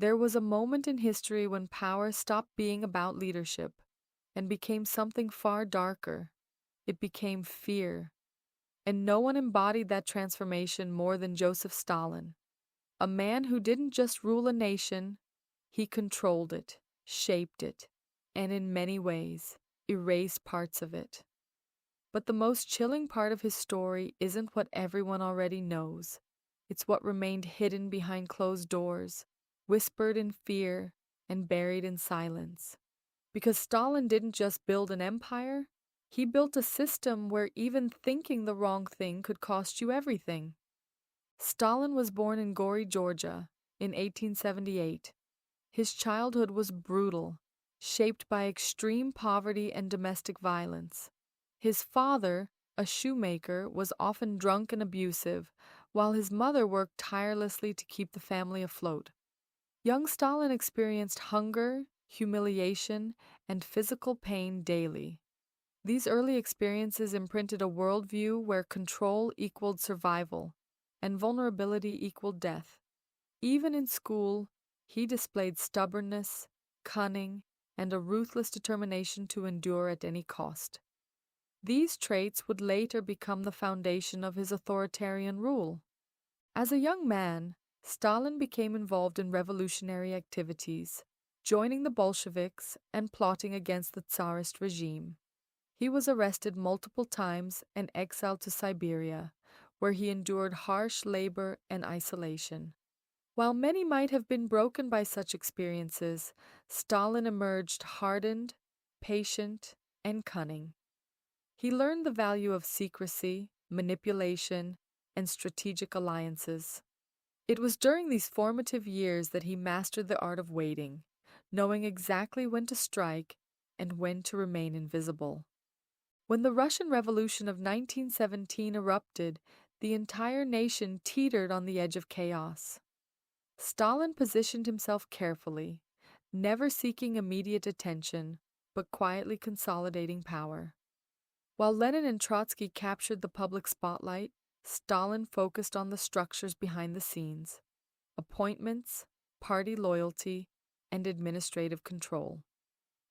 There was a moment in history when power stopped being about leadership and became something far darker. It became fear. And no one embodied that transformation more than Joseph Stalin, a man who didn't just rule a nation, he controlled it, shaped it, and in many ways, erased parts of it. But the most chilling part of his story isn't what everyone already knows. It's what remained hidden behind closed doors, whispered in fear, and buried in silence. Because Stalin didn't just build an empire, he built a system where even thinking the wrong thing could cost you everything. Stalin was born in Gori, Georgia, in 1878. His childhood was brutal, shaped by extreme poverty and domestic violence. His father, a shoemaker, was often drunk and abusive, while his mother worked tirelessly to keep the family afloat. Young Stalin experienced hunger, humiliation, and physical pain daily. These early experiences imprinted a worldview where control equaled survival and vulnerability equaled death. Even in school, he displayed stubbornness, cunning, and a ruthless determination to endure at any cost. These traits would later become the foundation of his authoritarian rule. As a young man, Stalin became involved in revolutionary activities, joining the Bolsheviks and plotting against the Tsarist regime. He was arrested multiple times and exiled to Siberia, where he endured harsh labor and isolation. While many might have been broken by such experiences, Stalin emerged hardened, patient, and cunning. He learned the value of secrecy, manipulation, and strategic alliances. It was during these formative years that he mastered the art of waiting, knowing exactly when to strike and when to remain invisible. When the Russian Revolution of 1917 erupted, the entire nation teetered on the edge of chaos. Stalin positioned himself carefully, never seeking immediate attention, but quietly consolidating power. While Lenin and Trotsky captured the public spotlight, Stalin focused on the structures behind the scenes: appointments, party loyalty, and administrative control.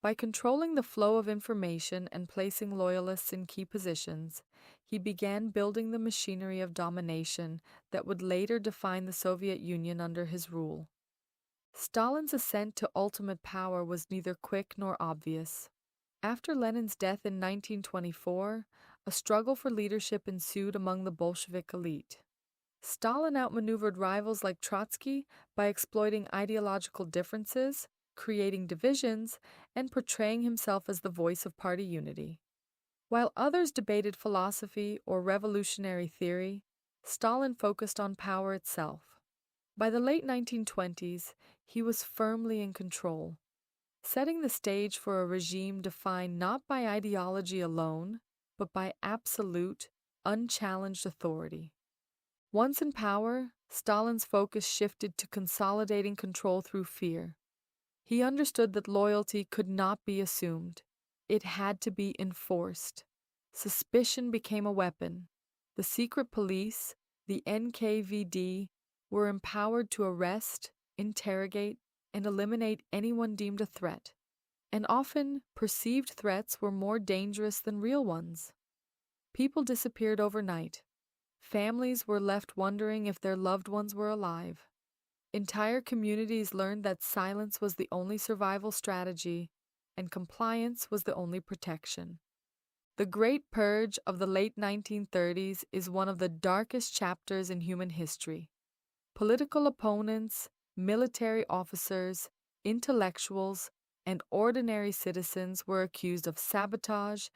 By controlling the flow of information and placing loyalists in key positions, he began building the machinery of domination that would later define the Soviet Union under his rule. Stalin's ascent to ultimate power was neither quick nor obvious. After Lenin's death in 1924, a struggle for leadership ensued among the Bolshevik elite. Stalin outmaneuvered rivals like Trotsky by exploiting ideological differences, creating divisions, and portraying himself as the voice of party unity. While others debated philosophy or revolutionary theory, Stalin focused on power itself. By the late 1920s, he was firmly in control, setting the stage for a regime defined not by ideology alone, but by absolute, unchallenged authority. Once in power, Stalin's focus shifted to consolidating control through fear. He understood that loyalty could not be assumed. It had to be enforced. Suspicion became a weapon. The secret police, the NKVD, were empowered to arrest, interrogate, and eliminate anyone deemed a threat. And often, perceived threats were more dangerous than real ones. People disappeared overnight. Families were left wondering if their loved ones were alive. Entire communities learned that silence was the only survival strategy, and compliance was the only protection. The Great Purge of the late 1930s is one of the darkest chapters in human history. Political opponents, military officers, intellectuals, and ordinary citizens were accused of sabotage,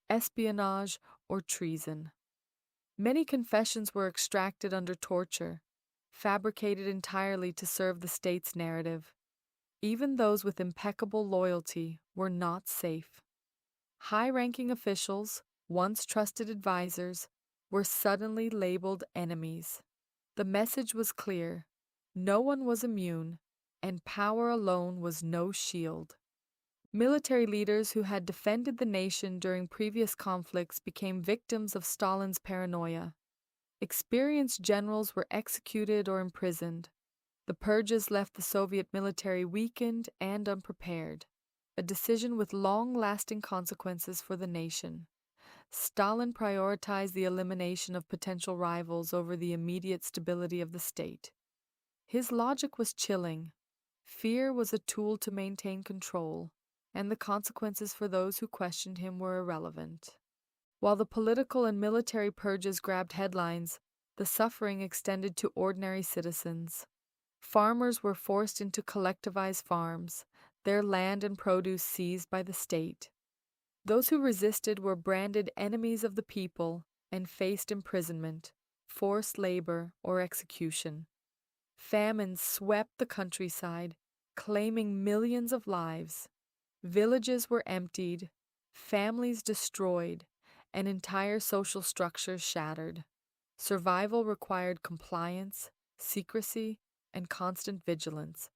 espionage, or treason. Many confessions were extracted under torture, fabricated entirely to serve the state's narrative. Even those with impeccable loyalty were not safe. High-ranking officials, once trusted advisors, were suddenly labeled enemies. The message was clear: no one was immune, and power alone was no shield. Military leaders who had defended the nation during previous conflicts became victims of Stalin's paranoia. Experienced generals were executed or imprisoned, The purges left the Soviet military weakened and unprepared, a decision with long-lasting consequences for the nation. Stalin prioritized the elimination of potential rivals over the immediate stability of the state. His logic was chilling. Fear was a tool to maintain control, and the consequences for those who questioned him were irrelevant. While the political and military purges grabbed headlines, the suffering extended to ordinary citizens. Farmers were forced into collectivized farms, their land and produce seized by the state. Those who resisted were branded enemies of the people and faced imprisonment, forced labor, or execution. Famines swept the countryside, claiming millions of lives. Villages were emptied, families destroyed, and entire social structures shattered. Survival required compliance, secrecy, and constant vigilance.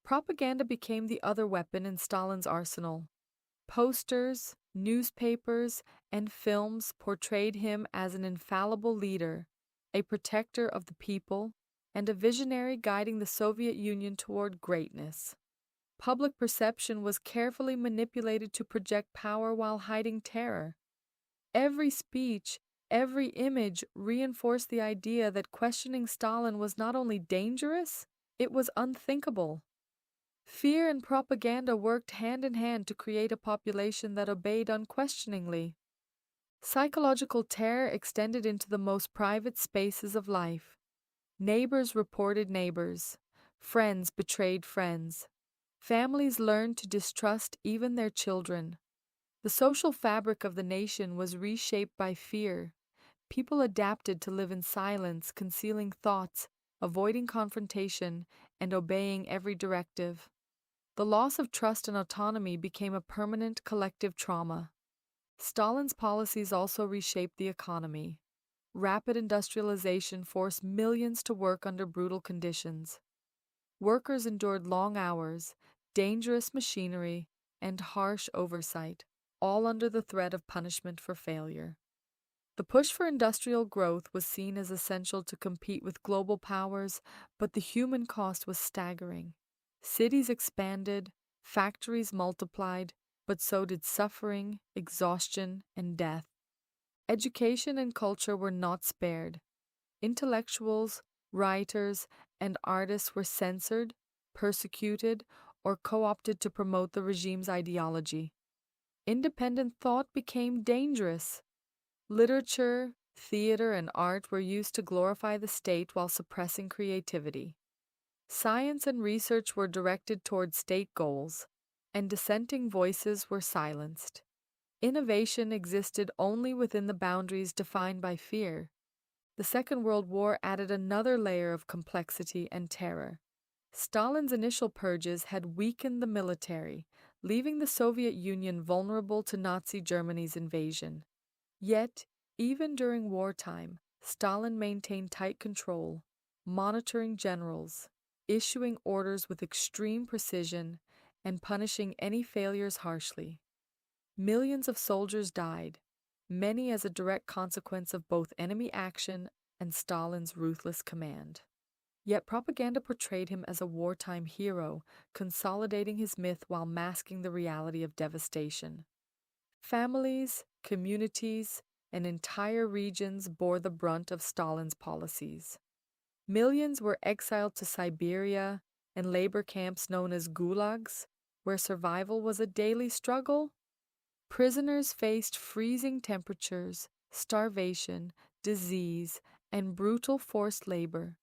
Propaganda became the other weapon in Stalin's arsenal. Posters, newspapers, and films portrayed him as an infallible leader, a protector of the people, and a visionary guiding the Soviet Union toward greatness. Public perception was carefully manipulated to project power while hiding terror. Every speech, every image reinforced the idea that questioning Stalin was not only dangerous, it was unthinkable. Fear and propaganda worked hand in hand to create a population that obeyed unquestioningly. Psychological terror extended into the most private spaces of life. Neighbors reported neighbors. Friends betrayed friends. Families learned to distrust even their children. The social fabric of the nation was reshaped by fear. People adapted to live in silence, concealing thoughts, avoiding confrontation, and obeying every directive. The loss of trust and autonomy became a permanent collective trauma. Stalin's policies also reshaped the economy. Rapid industrialization forced millions to work under brutal conditions. Workers endured long hours, dangerous machinery, and harsh oversight, all under the threat of punishment for failure. The push for industrial growth was seen as essential to compete with global powers, but the human cost was staggering. Cities expanded, factories multiplied, but so did suffering, exhaustion, and death. Education and culture were not spared. Intellectuals, writers, and artists were censored, persecuted, or co-opted to promote the regime's ideology. Independent thought became dangerous. Literature, theater, and art were used to glorify the state while suppressing creativity. Science and research were directed toward state goals, and dissenting voices were silenced. Innovation existed only within the boundaries defined by fear. The Second World War added another layer of complexity and terror. Stalin's initial purges had weakened the military, leaving the Soviet Union vulnerable to Nazi Germany's invasion. Yet, even during wartime, Stalin maintained tight control, monitoring generals, issuing orders with extreme precision, and punishing any failures harshly. Millions of soldiers died, many as a direct consequence of both enemy action and Stalin's ruthless command. Yet propaganda portrayed him as a wartime hero, consolidating his myth while masking the reality of devastation. Families, communities, and entire regions bore the brunt of Stalin's policies. Millions were exiled to Siberia and labor camps known as gulags, where survival was a daily struggle. Prisoners faced freezing temperatures, starvation, disease, and brutal forced labor.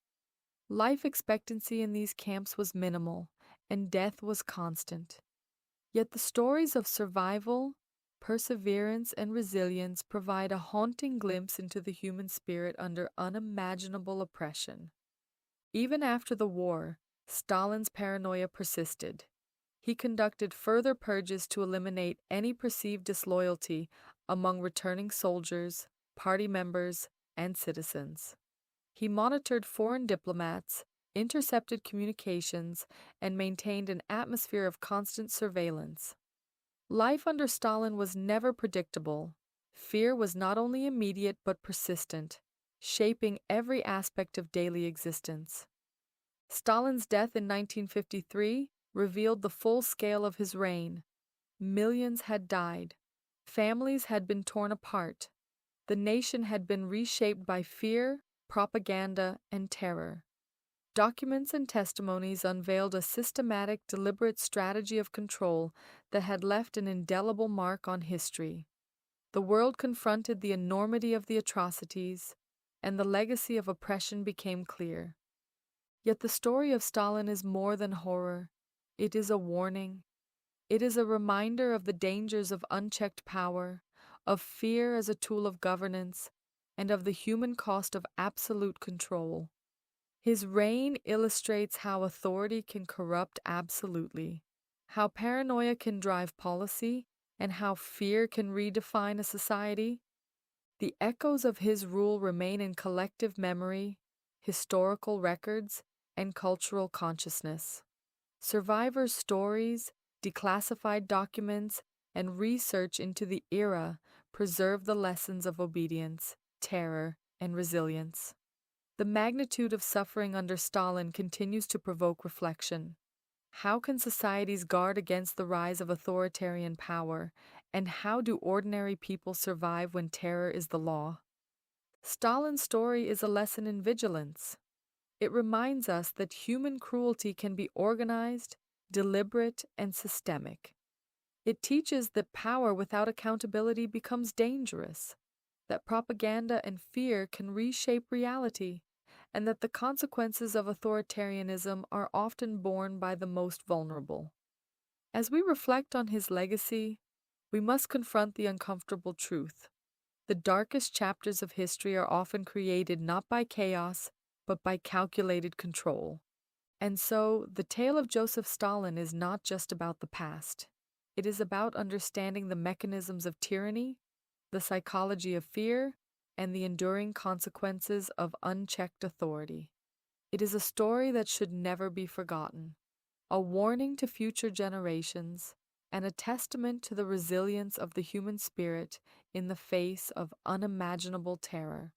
Life expectancy in these camps was minimal, and death was constant. Yet the stories of survival, perseverance, and resilience provide a haunting glimpse into the human spirit under unimaginable oppression. Even after the war, Stalin's paranoia persisted. He conducted further purges to eliminate any perceived disloyalty among returning soldiers, party members, and citizens. He monitored foreign diplomats, intercepted communications, and maintained an atmosphere of constant surveillance. Life under Stalin was never predictable. Fear was not only immediate but persistent, shaping every aspect of daily existence. Stalin's death in 1953 revealed the full scale of his reign. Millions had died. Families had been torn apart. The nation had been reshaped by fear, propaganda, and terror. Documents and testimonies unveiled a systematic, deliberate strategy of control that had left an indelible mark on history. The world confronted the enormity of the atrocities, and the legacy of oppression became clear. Yet the story of Stalin is more than horror. It is a warning. It is a reminder of the dangers of unchecked power, of fear as a tool of governance, and of the human cost of absolute control. His reign illustrates how authority can corrupt absolutely, how paranoia can drive policy, and how fear can redefine a society. The echoes of his rule remain in collective memory, historical records, and cultural consciousness. Survivors' stories, declassified documents, and research into the era preserve the lessons of obedience, terror, and resilience. The magnitude of suffering under Stalin continues to provoke reflection. How can societies guard against the rise of authoritarian power, and how do ordinary people survive when terror is the law? Stalin's story is a lesson in vigilance. It reminds us that human cruelty can be organized, deliberate, and systemic. It teaches that power without accountability becomes dangerous, that propaganda and fear can reshape reality, and that the consequences of authoritarianism are often borne by the most vulnerable. As we reflect on his legacy, we must confront the uncomfortable truth. The darkest chapters of history are often created not by chaos, but by calculated control. And so, the tale of Joseph Stalin is not just about the past. It is about understanding the mechanisms of tyranny, the psychology of fear, and the enduring consequences of unchecked authority. It is a story that should never be forgotten, a warning to future generations, and a testament to the resilience of the human spirit in the face of unimaginable terror.